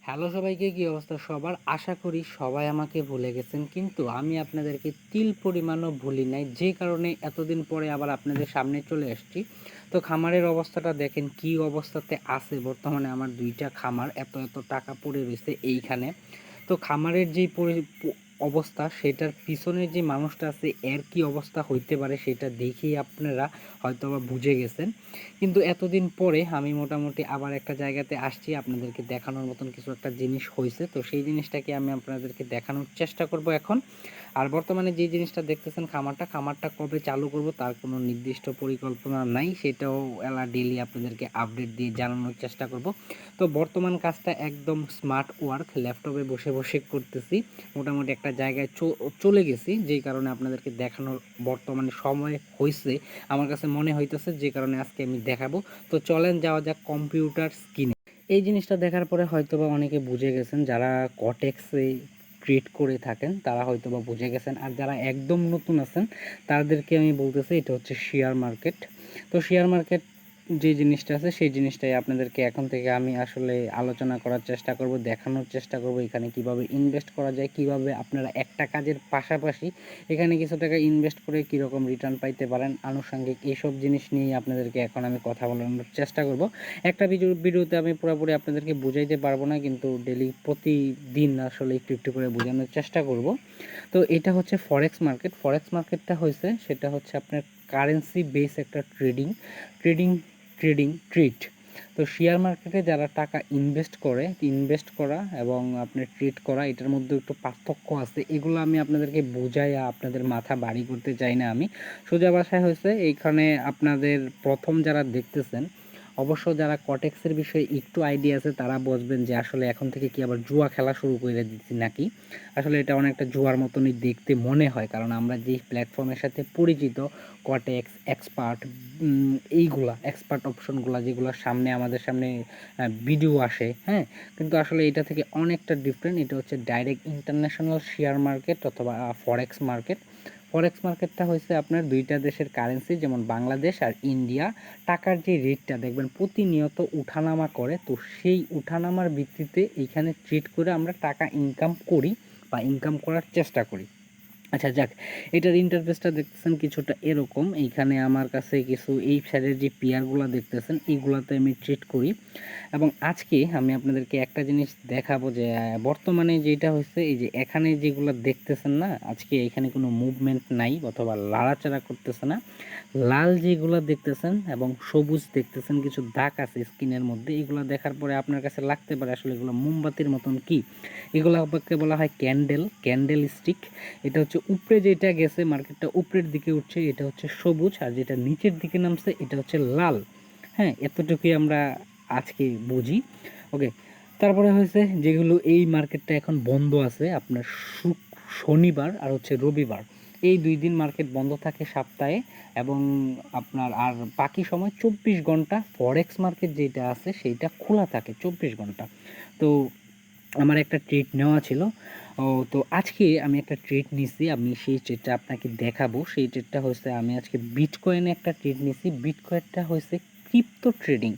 Hello সবাইকে, কি অবস্থা সবার? আশা করি সবাই আমাকে ভুলে গেছেন, কিন্তু আমি আপনাদেরকে তিল পরিমাণও ভুলি নাই, যে কারণে এতদিন পরে আবার আপনাদের সামনে চলে আসছি। তো খামারের অবস্থাটা দেখেন কি অবস্থাতে আছে বর্তমানে। আমার দুইটা খামার, এত এত টাকা পড়ে রয়েছে এইখানে। তো খামারের যে অবস্থা, সেটার পিছনে যে মানুষটা আছে এর কি অবস্থা হইতে পারে সেটা দেখেই আপনারা হয়তো বা বুঝে গেছেন। কিন্তু এতদিন পরে আমি মোটামুটি আবার একটা জায়গাতে আসছি, আপনাদেরকে দেখানোর মতন কিছু একটা জিনিস হয়েছে। তো সেই জিনিসটাকে আমি আপনাদেরকে দেখানোর চেষ্টা করব এখন। আর বর্তমানে যে জিনিসটা দেখতেছেন, খামারটা কবে চালু করব তার কোনো নির্দিষ্ট পরিকল্পনা নাই, সেটাও এলা ডেইলি আপনাদেরকে আপডেট দিয়ে জানানোর চেষ্টা করব। তো বর্তমান কাজটা একদম স্মার্ট ওয়ার্ক, ল্যাপটপে বসে বসে করতেছি। মোটামুটি একটা জায়গায় চলে গেছি, যেই কারণে আপনাদেরকে দেখানোর বর্তমানে সময় হয়েছে আমার কাছে মনে হইতেছে, যে কারণে আজকে আমি দেখাবো। তো চলেন যাওয়া যাক কম্পিউটার স্ক্রিনে। এই জিনিসটা দেখার পরে হয়তোবা অনেকে বুঝে গেছেন, যারা কটেক্সে ট্রেড করে থাকেন তারা হয়তোবা বুঝে গেছেন। আর যারা একদম নতুন আছেন তাদেরকে আমি বলতেছি, এটা হচ্ছে শেয়ার মার্কেট। তো শেয়ার মার্কেট যে জিনিসটা আছে সেই জিনিসটাই আপনাদেরকে এখন থেকে আমি আসলে আলোচনা করার চেষ্টা করব, দেখানোর চেষ্টা করব এখানে কিভাবে ইনভেস্ট করা যায়, কিভাবে আপনারা একটা কাজের পাশাপাশি এখানে কিছু টাকা ইনভেস্ট করে কীরকম রিটার্ন পাইতে পারেন। আনুষঙ্গিক এইসব জিনিস নিয়েই আপনাদেরকে এখন আমি কথা বলানোর চেষ্টা করব। একটা ভিডিওতে আমি পুরোপুরি আপনাদেরকে বুঝাইতে পারবো না, কিন্তু ডেলি প্রতিদিন আসলে একটু একটু করে বোঝানোর চেষ্টা করব। তো এটা হচ্ছে ফরেক্স মার্কেট। ফরেক্স মার্কেটটা হয়েছে, সেটা হচ্ছে আপনার কারেন্সি বেস একটা ট্রেডিং ট্রেড। তো শেয়ার মার্কেটে যারা টাকা ইনভেস্ট করা এবং আপনার ট্রেড করা, এটার মধ্যে একটু পার্থক্য আছে। এগুলো আমি আপনাদেরকে বোঝাইয়া আপনাদের মাথা বাড়ি করতে চাই না। আমি সোজা ভাষায় হয়েছে, এইখানে আপনাদের প্রথম যারা দেখতেছেন, অবশ্য যারা কটেক্সের বিষয়ে একটু আইডিয়া আছে তারা বুঝবেন যে আসলে এখন থেকে কি আবার জুয়া খেলা শুরু করে দিচ্ছি নাকি। আসলে এটা অনেকটা জুয়ার মতনই দেখতে মনে হয়, কারণ আমরা যে প্ল্যাটফর্মের সাথে পরিচিত, কটেক্স, এক্সপার্ট, এইগুলা এক্সপার্ট অপশনগুলা যেগুলো সামনে আমাদের সামনে ভিডিও আসে, হ্যাঁ, কিন্তু আসলে এটা থেকে অনেকটা ডিফারেন্ট। এটা হচ্ছে ডাইরেক্ট ইন্টারন্যাশনাল শেয়ার মার্কেট অথবা ফরেক্স মার্কেট। ফরেক্স মার্কেটটা হচ্ছে আপনার দুইটা দেশের কারেন্সি, যেমন বাংলাদেশ আর ইন্ডিয়া, টাকার যে রেটটা দেখবেন প্রতিনিয়ত উঠানামা করে। তো সেই উঠানামার ভিত্তিতে এইখানে ট্রেড করে আমরা টাকা ইনকাম করি বা ইনকাম করার চেষ্টা করি। আচ্ছা যাক, এটার ইন্টারফেসটা দেখতেছেন কিছুটা এরকম। এইখানে আমার কাছে কিছু এই সাইডের যে পেয়ারগুলো দেখতেছেন এইগুলাতে আমি ট্রেড করি। এবং আজকে আমি আপনাদেরকে একটা জিনিস দেখাবো যে বর্তমানে যেটা হচ্ছে, এই যে এখানে যেগুলো দেখতেছেন না, আজকে এখানে কোনো মুভমেন্ট নাই অথবা লাড়াচাড়া করতেছে না। লাল যেগুলো দেখতেছেন এবং সবুজ দেখতেছেন কিছু দাগ আছে স্কিনের মধ্যে, এগুলো দেখার পরে আপনার কাছে লাগতে পারে আসলে এগুলো মোমবাতির মতন। কি এগুলোকে বলা হয় ক্যান্ডেল স্টিক। এটা হচ্ছে উপরে যেটা গেছে, মার্কেটটা উপরের দিকে উঠছে, এটা হচ্ছে সবুজ, আর যেটা নিচের দিকে নামছে এটা হচ্ছে লাল। হ্যাঁ, এতটুকুই আমরা আজকে বুঝি। ওকে, তারপরে হয়েছে যেগুলো এই মার্কেটটা এখন বন্ধ আছে, আপনার শনিবার আর হচ্ছে রবিবার, এই 2 দিন মার্কেট বন্ধ থাকে সপ্তাহে। এবং আপনার আর বাকি সময় 24 ঘন্টা ফরেক্স মার্কেট যেটা আছে সেইটা খোলা থাকে 24 ঘন্টা। তো আমার একটা ট্রেড নেওয়া ছিল। তো আজকে আমি একটা ট্রেড নিছি, আমি সেই ট্রেডটা আপনাকে দেখাবো। সেই ট্রেডটা হচ্ছে, আমি আজকে বিটকয়েনে একটা ট্রেড নিছি। বিটকয়েনটা হচ্ছে ক্রিপ্টো ট্রেডিং।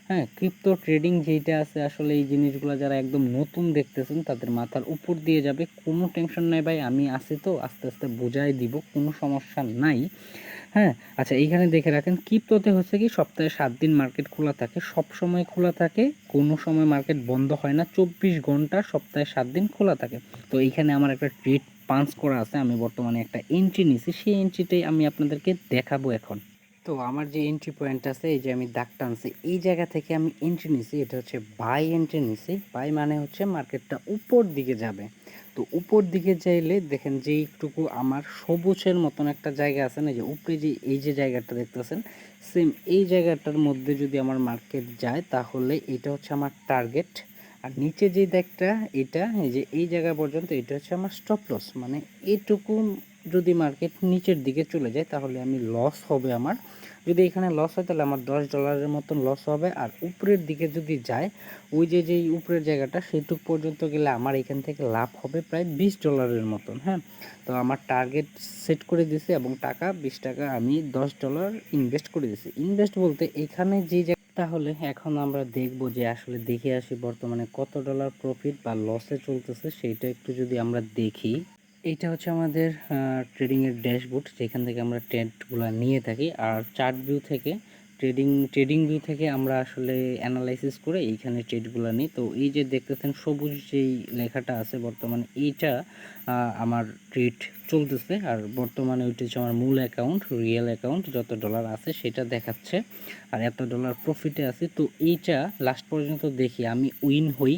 হ্যাঁ, ক্রিপ্টো ট্রেডিং যেইটা আছে, আসলে এই জিনিসগুলো যারা একদম নতুন দেখতেছেন তাদের মাথার উপর দিয়ে যাবে। কোনো টেনশন নাই ভাই, আমি আছি তো, আস্তে আস্তে বোঝাই দিব, কোনো সমস্যা নাই। হ্যাঁ, আচ্ছা এইখানে দেখে রাখেন, ক্রিপ্টোতে হচ্ছে কি সপ্তাহে 7 দিন মার্কেট খোলা থাকে, সব সময় খোলা থাকে, কোনো সময় মার্কেট বন্ধ হয় না, 24 ঘন্টা সপ্তাহে 7 দিন খোলা থাকে। তো এইখানে আমার একটা ট্রেড পাঞ্চ করা আছে, আমি বর্তমানে একটা এন্ট্রি নিছি, সেই এন্ট্রিটাই আমি আপনাদেরকে দেখাবো এখন। তো আমার যে এন্ট্রি পয়েন্ট আছে, এই যে আমি দাগ টানছি, এই জায়গা থেকে আমি এন্ট্রি নিছি। এটা হচ্ছে বাই এন্ট্রি নিছি। বাই মানে হচ্ছে মার্কেটটা উপর দিকে যাবে। তো উপর দিকে চাইলে দেখেন যে এইটুকু আমার সবুজের মতন একটা জায়গা আছে না, যে উপরে যে এই যে জায়গাটা দেখতেছেন, সেম এই জায়গাটার মধ্যে যদি আমার মার্কেট যায় তাহলে এটা হচ্ছে আমার টার্গেট। আর নিচে যে দিকটা, এটা এই যে এই জায়গা পর্যন্ত, এটা হচ্ছে আমার স্টপ লস। মানে এইটুকু যদি মার্কেট নিচের দিকে চলে যায় তাহলে আমি লস হবে আমার। যদি এখানে লস হয় তাহলে আমার $10 মতন লস হবে। আর উপরের দিকে যদি যায়, ওই যে যেই উপরের জায়গাটা সেইটুক পর্যন্ত গেলে আমার এখান থেকে লাভ হবে প্রায় $20 মতন। হ্যাঁ, তো আমার টার্গেট সেট করে দিয়েছে এবং টাকা 20 টাকা আমি $10 ইনভেস্ট করে দিয়েছি। ইনভেস্ট বলতে এখানে যে তাহলে এখন আমরা দেখব যে আসলে দেখে আসি বর্তমানে কত ডলার প্রফিট বা লসে চলতেছে সেইটা একটু যদি আমরা দেখি। এইটা হচ্ছে আমাদের ট্রেডিংয়ের ড্যাশবোর্ড, যেখান থেকে আমরা ট্রেডগুলো নিয়ে থাকি। আর চার্ট ভিউ থেকে ট্রেডিং ভিউ থেকে আমরা আসলে অ্যানালাইসিস করে এইখানে ট্রেডগুলো নিই। তো এই যে দেখতেছেন সবুজ যেই লেখাটা আছে বর্তমানে এইটা আমার ট্রেড চলতেছে। আর বর্তমানে ওইটা হচ্ছে আমার মূল অ্যাকাউন্ট, রিয়েল অ্যাকাউন্ট, যত ডলার আছে সেটা দেখাচ্ছে আর এত ডলার প্রফিটে আছে। তো এইটা লাস্ট পর্যন্ত দেখি আমি উইন হই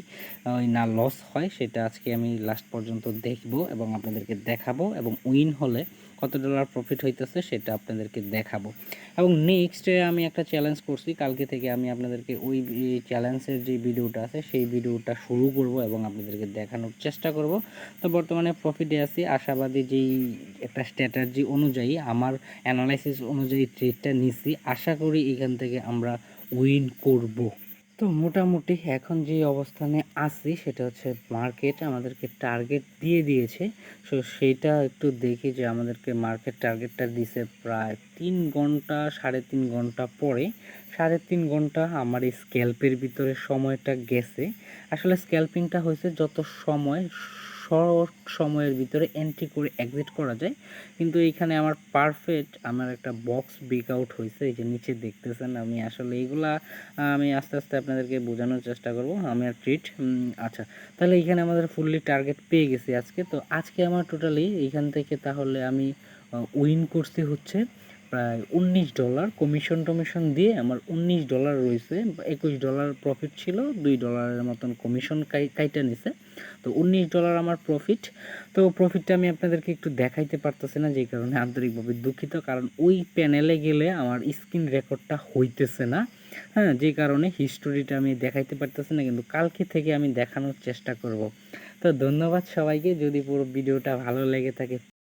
না লস হয়, সেটা আজকে আমি লাস্ট পর্যন্ত দেখব এবং আপনাদেরকে দেখাবো, এবং উইন হলে কত ডলার প্রফিট হইতেছে সেটা আপনাদেরকে দেখাবো। এবং নেক্সট আমি একটা চ্যালেঞ্জ করছি, কালকে থেকে আমি আপনাদেরকে ওই চ্যালেঞ্জের যে ভিডিওটা আছে সেই ভিডিওটা শুরু করব এবং আপনাদেরকে দেখানোর চেষ্টা করব। তো বর্তমানে প্রফিটে আছি, আশাবাদী যেই একটা স্ট্র্যাটাজি অনুযায়ী আমার অ্যানালাইসিস অনুযায়ী ট্রেডটা নিছি, আশা করি এখান থেকে আমরা উইন করব। তো মোটামুটি এখন যে অবস্থানে আছি সেটা হচ্ছে মার্কেট আমাদেরকে টার্গেট দিয়ে দিয়েছে। সো সেইটা একটু দেখি যে আমাদেরকে মার্কেট টার্গেটটা দিছে প্রায় 3 ঘন্টা 3.5 ঘন্টা পরে। 3.5 ঘন্টা আমার এই স্ক্যাল্পের ভিতরে সময়টা গেছে। আসলে স্ক্যাল্পিংটা হয়েছে যত সময় শর্ট সময়ের ভিতরে এন্ট্রি করে এক্সিট করা যায়, কিন্তু এইখানে আমার পারফেক্ট আমার একটা বক্স ব্রেকআউট হয়েছে। এই যে নিচে দেখতেছেন, আমি আসলে এইগুলা আমি আস্তে আস্তে আপনাদেরকে বোঝানোর চেষ্টা করব আমি আর ট্রিট। আচ্ছা, তাহলে এইখানে আমাদের ফুললি টার্গেট পেয়ে গেছি আজকে। তো আজকে আমার টোটালি এইখান থেকে তাহলে আমি উইন করছি হচ্ছে প্রায় $19। কমিশন টমিশন দিয়ে আমার $19 রয়েছে। $21 প্রফিট ছিল, $2 মতন কমিশন কাইটা নিছে। তো $19 আমার প্রফিট। তো প্রফিটটা আমি আপনাদেরকে একটু দেখাইতে পারতেছি না, যেই কারণে আন্তরিকভাবে দুঃখিত, কারণ ওই প্যানেলে গেলে আমার স্ক্রিন রেকর্ডটা হইতেছে না। হ্যাঁ, যে কারণে হিস্টোরিটা আমি দেখাইতে পারতেছি না, কিন্তু কালকে থেকে আমি দেখানোর চেষ্টা করব। তো ধন্যবাদ সবাইকে। যদি পুরো ভিডিওটা ভালো লেগে থাকে